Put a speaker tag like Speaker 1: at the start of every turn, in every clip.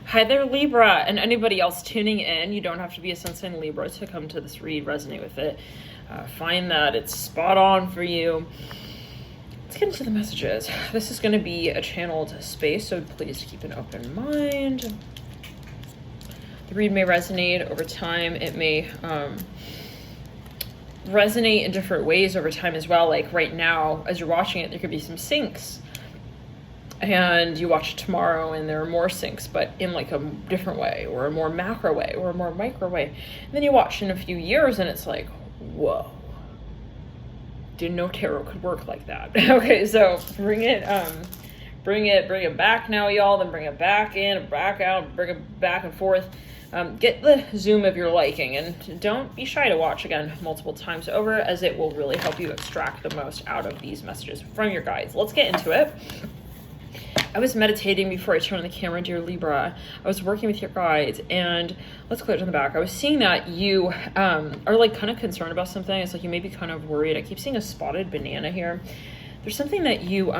Speaker 1: Hi there, Libra, and anybody else tuning in. You don't have to be a sun sign Libra to come to this read, resonate with it. Find that it's spot on for you. Let's get into the messages. This is going to be a channeled space, so please keep an open mind. The read may resonate over time. It may resonate in different ways over time as well. Like right now, as you're watching it, there could be some syncs. And you watch it tomorrow and there are more syncs, but in like a different way, or a more macro way, or a more micro way. And then you watch in a few years and it's like, whoa, didn't know tarot could work like that. Okay, so bring it back now, y'all, then bring it back in, back out, bring it back and forth. Get the zoom of your liking, and don't be shy to watch again multiple times over, as it will really help you extract the most out of these messages from your guides. Let's get into it. I was meditating before I turned on the camera, dear Libra. I was working with your guides, and let's clear it on the back. I was seeing that you are like kind of concerned about something. It's like you may be kind of worried. I keep seeing a spotted banana here. There's something that you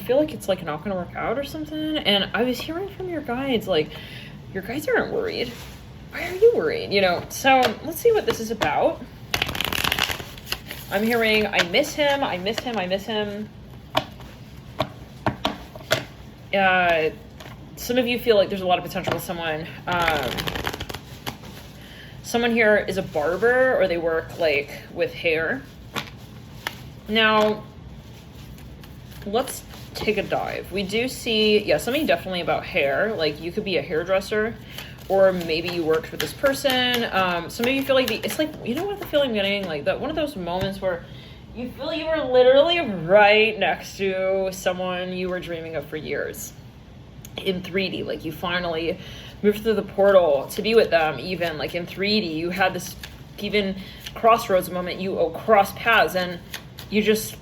Speaker 1: feel like it's like not going to work out or something. And I was hearing from your guides, like your guides aren't worried. Why are you worried? You know, so let's see what this is about. I'm hearing, I miss him, I miss him, I miss him. Some of you feel like there's a lot of potential with someone. Someone here is a barber, or they work like with hair. Now, let's take a dive. We do see, something definitely about hair. Like you could be a hairdresser, or maybe you worked with this person. Some of you feel like it's like, you know what the feeling I'm getting? Like that one of those moments where you feel you were literally right next to someone you were dreaming of for years in 3D. Like you finally moved through the portal to be with them, even like in 3D. You had this even crossroads moment, you cross paths and you just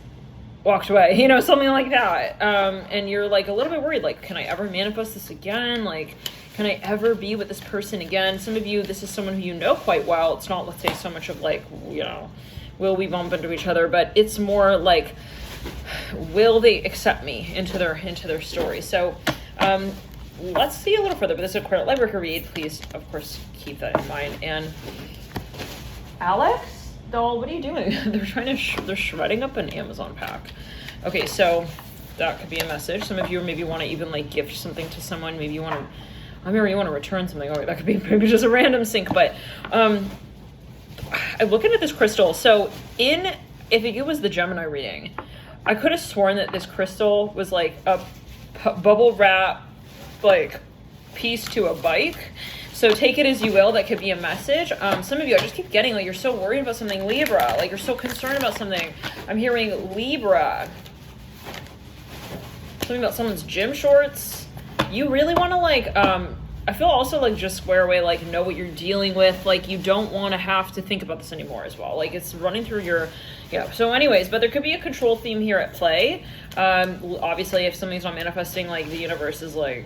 Speaker 1: walked away, you know, something like that. And you're like a little bit worried, like, can I ever manifest this again? Like, can I ever be with this person again? Some of you, this is someone who you know quite well. It's not, let's say, so much of like, you know, will we bump into each other? But it's more like, will they accept me into their story? So let's see a little further. But this is a Credit LIBRA read. Please, of course, keep that in mind. And Alex, doll, what are you doing? They're trying to they're shredding up an Amazon pack. Okay, so that could be a message. Some of you maybe want to even like gift something to someone. Maybe you want to, I mean, you want to return something. Oh, that could be maybe just a random sync. But I'm looking at this crystal. So if it was the Gemini reading, I could have sworn that this crystal was like a bubble wrap, like piece to a bike. So take it as you will. That could be a message. Some of you, I just keep getting like you're so worried about something, Libra. Like you're so concerned about something. I'm hearing Libra. Something about someone's gym shorts. You really want to like, I feel also like just square away, like know what you're dealing with. Like you don't want to have to think about this anymore as well. Like it's running through your, So anyways, but there could be a control theme here at play. Obviously if something's not manifesting, like the universe is like,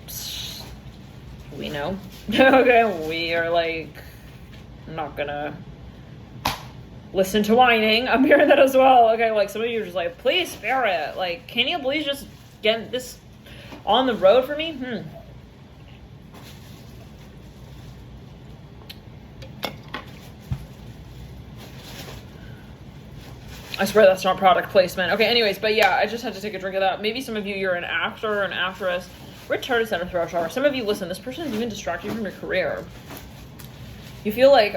Speaker 1: we know. Okay, we are like not gonna listen to whining. I'm hearing that as well. Okay, like some of you are just like, please spare it. Like, can you please just get this on the road for me? I swear that's not product placement. Okay, anyways, but yeah, I just had to take a drink of that. Maybe some of you, you're an actor or an actress. Return to center throat chakra. Some of you, listen, this person is even distracting you from your career. You feel like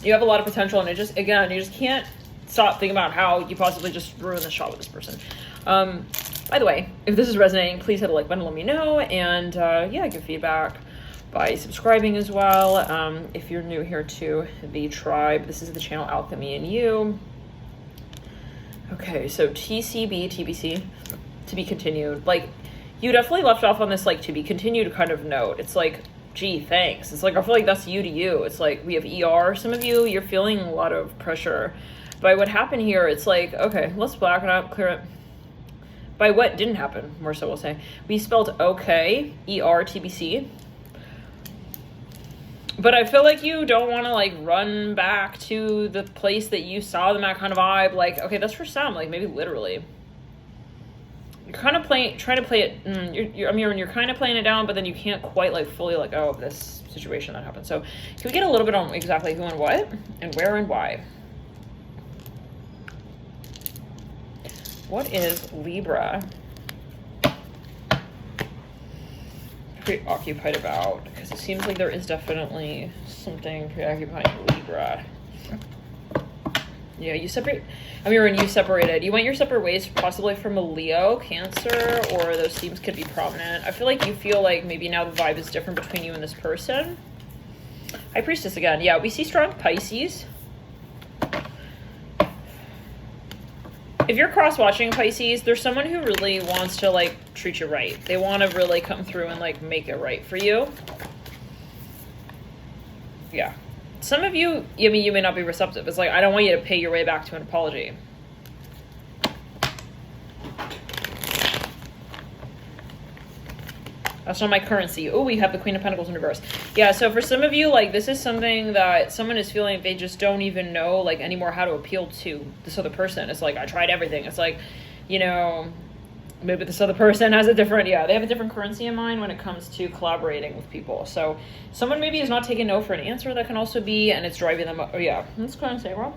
Speaker 1: you have a lot of potential, and it just, again, you just can't stop thinking about how you possibly just ruin the shot with this person. By the way, if this is resonating, please hit the like button, let me know, and give feedback by subscribing as well. If you're new here to the tribe, this is the channel Alchemy and You. Okay, so TCB, TBC, to be continued. Like, you definitely left off on this, like, to be continued kind of note. It's like, gee, thanks. It's like, I feel like that's you to you. It's like, we have ER. Some of you, you're feeling a lot of pressure. By what happened here, it's like, okay, let's black it up, clear it. By what didn't happen, more so we'll say. We spelled okay, ER, TBC. But I feel like you don't want to like run back to the place that you saw them at kind of vibe. Like, okay, that's for some, like maybe literally. You're kind of trying to play it, you're kind of playing it down, but then you can't quite like fully let go of this situation that happened. So can we get a little bit on exactly who and what and where and why? What is Libra preoccupied about? Because it seems like there is definitely something preoccupying Libra. Yeah, you separate. I mean, when you separated, you went your separate ways, possibly from a Leo, Cancer, or those themes could be prominent. I feel like you feel like maybe now the vibe is different between you and this person. High Priestess again. Yeah, we see strong Pisces. If you're cross-watching Pisces, there's someone who really wants to like treat you right. They want to really come through and like make it right for you. Yeah. Some of you, I mean, you may not be receptive. It's like, I don't want you to pay your way back to an apology. That's not my currency. Oh, we have the Queen of Pentacles in reverse. Yeah, so for some of you, like, this is something that someone is feeling they just don't even know, like, anymore how to appeal to this other person. It's like, I tried everything. It's like, you know, maybe this other person has a different, they have a different currency in mind when it comes to collaborating with people. So someone maybe is not taking no for an answer. That can also be, and it's driving them up. Oh, yeah, let's go ahead and say, well,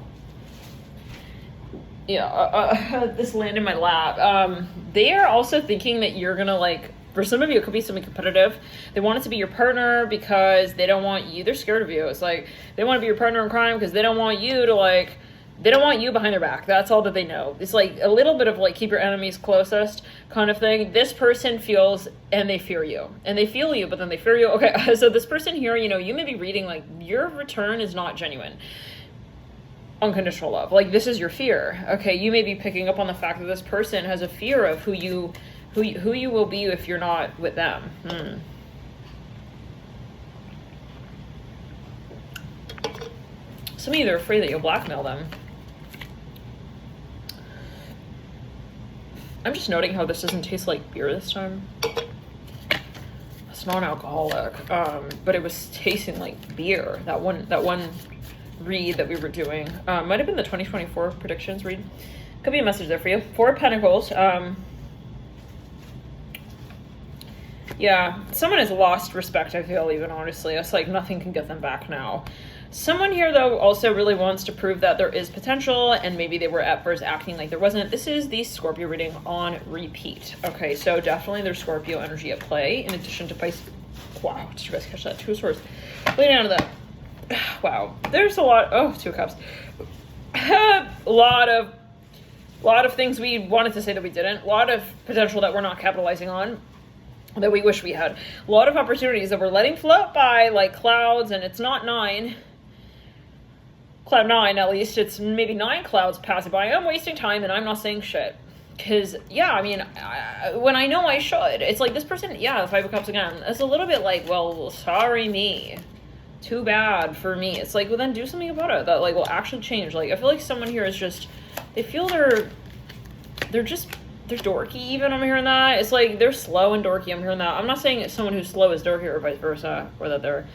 Speaker 1: yeah, this landed in my lap. They are also thinking that you're going to, like, for some of you, it could be something competitive. They want it to be your partner because they don't want you. They're scared of you. It's like they want to be your partner in crime because they don't want you to, like, they don't want you behind their back. That's all that they know. It's like a little bit of like keep your enemies closest kind of thing. This person feels and they fear you. And they feel you, but then they fear you. Okay, so this person here, you know, you may be reading like your return is not genuine. Unconditional love. Like this is your fear. Okay, you may be picking up on the fact that this person has a fear of who you will be if you're not with them. Some of you are afraid that you'll blackmail them. I'm just noting how this doesn't taste like beer this time. It's non-alcoholic, but it was tasting like beer. That one read that we were doing might have been the 2024 predictions read. Could be a message there for you. Four of Pentacles. Yeah, someone has lost respect, I feel, even honestly. It's like nothing can get them back now. Someone here, though, also really wants to prove that there is potential, and maybe they were at first acting like there wasn't. This is the Scorpio reading on repeat. Okay, so definitely there's Scorpio energy at play, in addition to Pisces. Wow, did you guys catch that? Two of Swords. Lay down to that. Wow, there's a lot. Oh, Two of Cups. A lot of things we wanted to say that we didn't. A lot of potential that we're not capitalizing on, that we wish we had. A lot of opportunities that we're letting float by like clouds, and it's not 9. Cloud 9, at least. It's maybe 9 clouds passing by. I'm wasting time, and I'm not saying shit. Because, yeah, I mean, when I know I should, it's like this person, yeah, 5 of Cups again. It's a little bit like, well, sorry me. Too bad for me. It's like, well, then do something about it that, like, will actually change. Like, I feel like someone here is just, they feel they're dorky even. I'm hearing that. It's like they're slow and dorky. I'm hearing that. I'm not saying someone who's slow is dorky or vice versa, or that they're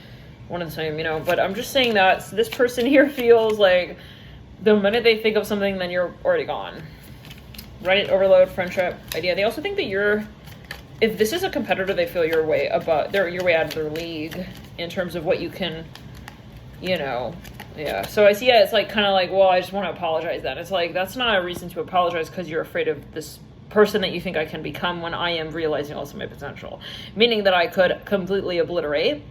Speaker 1: one and the same, you know, but I'm just saying that this person here feels like the minute they think of something, then you're already gone. Right? Overload, friendship, idea. They also think that if this is a competitor, they feel you're way above, you're way out of their league in terms of what you can, you know. Yeah, so I see it, it's like kind of like, well, I just want to apologize then. It's like, that's not a reason to apologize because you're afraid of this person that you think I can become when I am realizing also my potential. Meaning that I could completely obliterate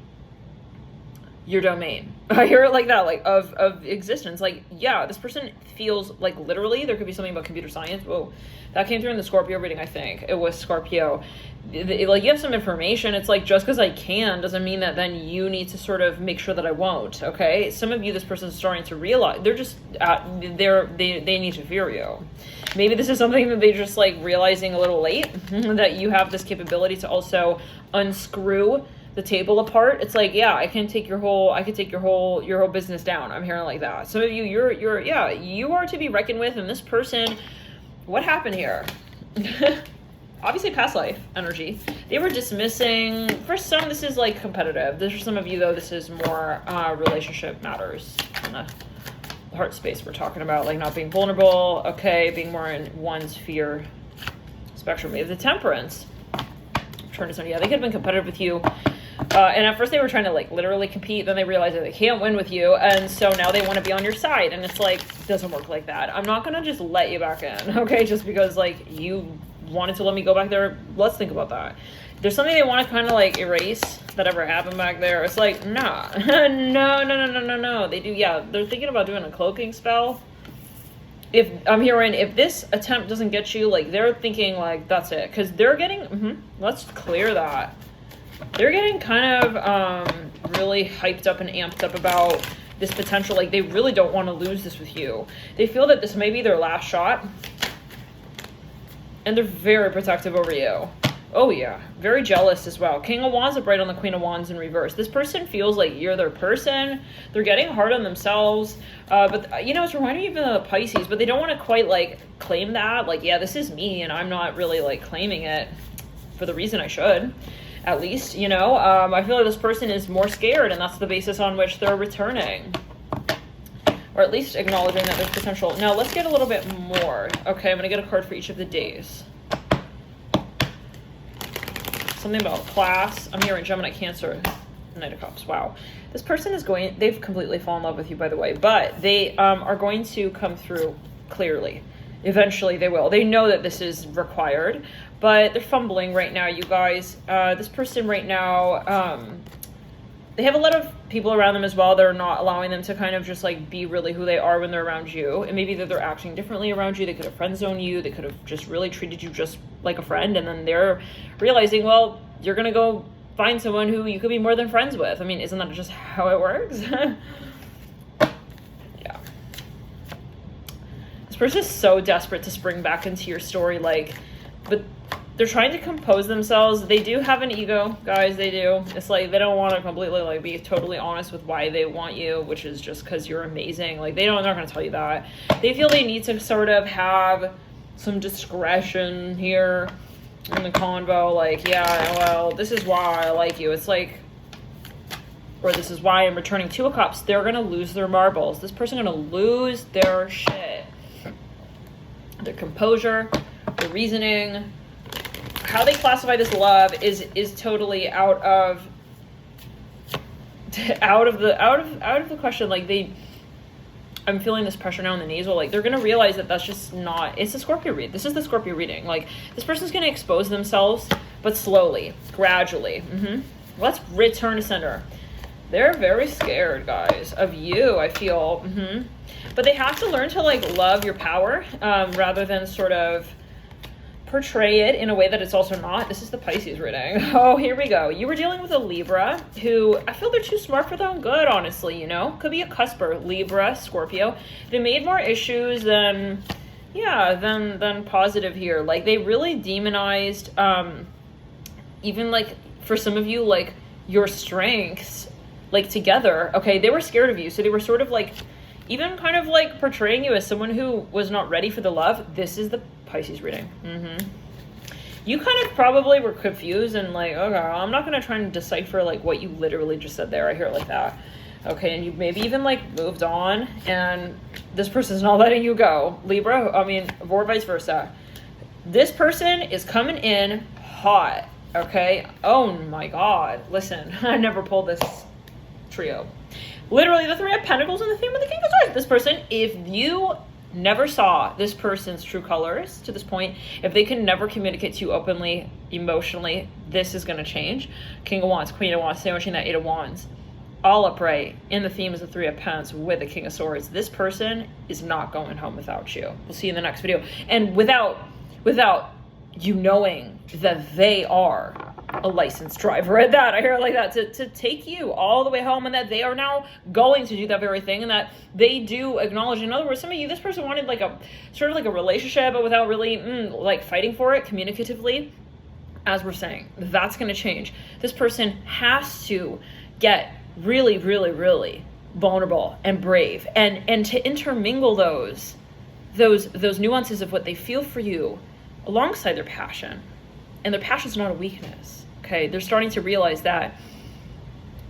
Speaker 1: your domain. I hear it like that, like of existence. Like, yeah, this person feels like literally there could be something about computer science. Whoa, that came through in the Scorpio reading, I think. It was Scorpio. Like, you have some information. It's like, just because I can doesn't mean that then you need to sort of make sure that I won't, okay? Some of you, this person's starting to realize, they're just, they need to fear you. Maybe this is something that they're just like realizing a little late, that you have this capability to also unscrew the table apart. It's like, yeah, I could take your whole business down. I'm hearing like that. Some of you, you are to be reckoned with, and this person, what happened here? Obviously past life energy. They were dismissing. For some, this is like competitive. For some of you, though, this is more relationship matters in the heart space we're talking about, like not being vulnerable, okay, being more in one's fear spectrum. We have the Temperance. Turn to somebody. Yeah, they could have been competitive with you. And at first they were trying to like literally compete. Then they realized that they can't win with you. And so now they want to be on your side. And it's like, doesn't work like that. I'm not going to just let you back in. Okay. Just because like you wanted to let me go back there. Let's think about that. There's something they want to kind of like erase that ever happened back there. It's like, nah, no. They do. Yeah. They're thinking about doing a cloaking spell. If I'm hearing, if this attempt doesn't get you, like they're thinking like, that's it. Cause they're getting, let's clear that. They're getting kind of really hyped up and amped up about this potential. Like they really don't want to lose this with you. They feel that this may be their last shot. And they're very protective over you. Oh yeah, very jealous as well. King of Wands upright on the Queen of Wands in reverse. This person feels like you're their person. They're getting hard on themselves. But you know, it's reminding me of the Pisces, but they don't want to quite like claim that. Like, yeah, this is me and I'm not really like claiming it for the reason I should. At least, you know, I feel like this person is more scared and that's the basis on which they're returning. Or at least acknowledging that there's potential. Now, let's get a little bit more. Okay, I'm going to get a card for each of the days. Something about class. I'm hearing Gemini, Cancer, Knight of Cups. Wow. This person is going, they've completely fallen in love with you, by the way. But they are going to come through clearly. Eventually they will. They know that this is required. But they're fumbling right now, you guys. This person right now, they have a lot of people around them as well that are not allowing them to kind of just like be really who they are when they're around you. And maybe that they're acting differently around you. They could have friend zoned you. They could have just really treated you just like a friend. And then they're realizing, well, you're going to go find someone who you could be more than friends with. I mean, isn't that just how it works? Yeah. This person is so desperate to spring back into your story, like, but they're trying to compose themselves. They do have an ego, guys, they do. It's like they don't want to completely like be totally honest with why they want you, which is just because you're amazing. Like they're not going to tell you that. They feel they need to sort of have some discretion here in the convo. Like, yeah, well, this is why I like you. It's like, or this is why I'm returning 2 of Cups. They're going to lose their marbles. This person going to lose their shit. Their composure, their reasoning. How they classify this love is totally out of the question. Like I'm feeling this pressure now in the nasal. Like they're gonna realize that that's just not. It's a Scorpio read. This is the Scorpio reading. Like this person's gonna expose themselves, but slowly, gradually. Let's return to center. They're very scared, guys, of you. I feel. But they have to learn to like love your power rather than sort of portray it in a way that it's also not. This is the Pisces reading. Oh, here we go. You were dealing with a Libra who I feel they're too smart for their own good, honestly, you know? Could be a cusper, Libra, Scorpio. They made more issues than positive here. Like they really demonized even like for some of you, like your strengths, like together. Okay, they were scared of you. So they were sort of like even kind of like portraying you as someone who was not ready for the love. This is the Pisces reading. You kind of probably were confused and like, okay, I'm not going to try and decipher like what you literally just said there. I hear it like that. Okay, and you maybe even like moved on and this person's not letting you go. Libra, I mean, or vice versa. This person is coming in hot, okay? Oh my God. Listen, I never pulled this trio. Literally the 3 of Pentacles and the theme of the King of Swords. This person, if you never saw this person's true colors to this point, if they can never communicate to you openly, emotionally, this is going to change. King of Wands, Queen of Wands, sandwiching that 8 of Wands, all upright in the theme is the 3 of Pentacles with the King of Swords. This person is not going home without you. We'll see you in the next video. And without you knowing that they are a licensed driver at that. I hear it like that, to take you all the way home, and that they are now going to do that very thing, and that they do acknowledge. In other words, some of you, this person wanted like a sort of like a relationship, but without really like fighting for it communicatively. As we're saying, that's going to change. This person has to get really, really, really vulnerable and brave, and to intermingle those nuances of what they feel for you alongside their passion. And their passion's not a weakness, okay? They're starting to realize that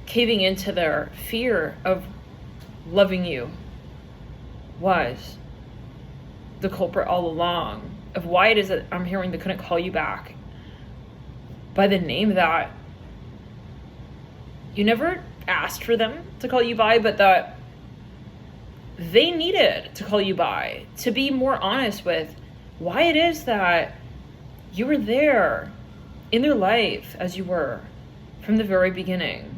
Speaker 1: caving into their fear of loving you was the culprit all along. of why it is that I'm hearing they couldn't call you back by the name that you never asked for them to call you by, but that they needed to call you by, to be more honest with why it is that you were there in their life as you were from the very beginning.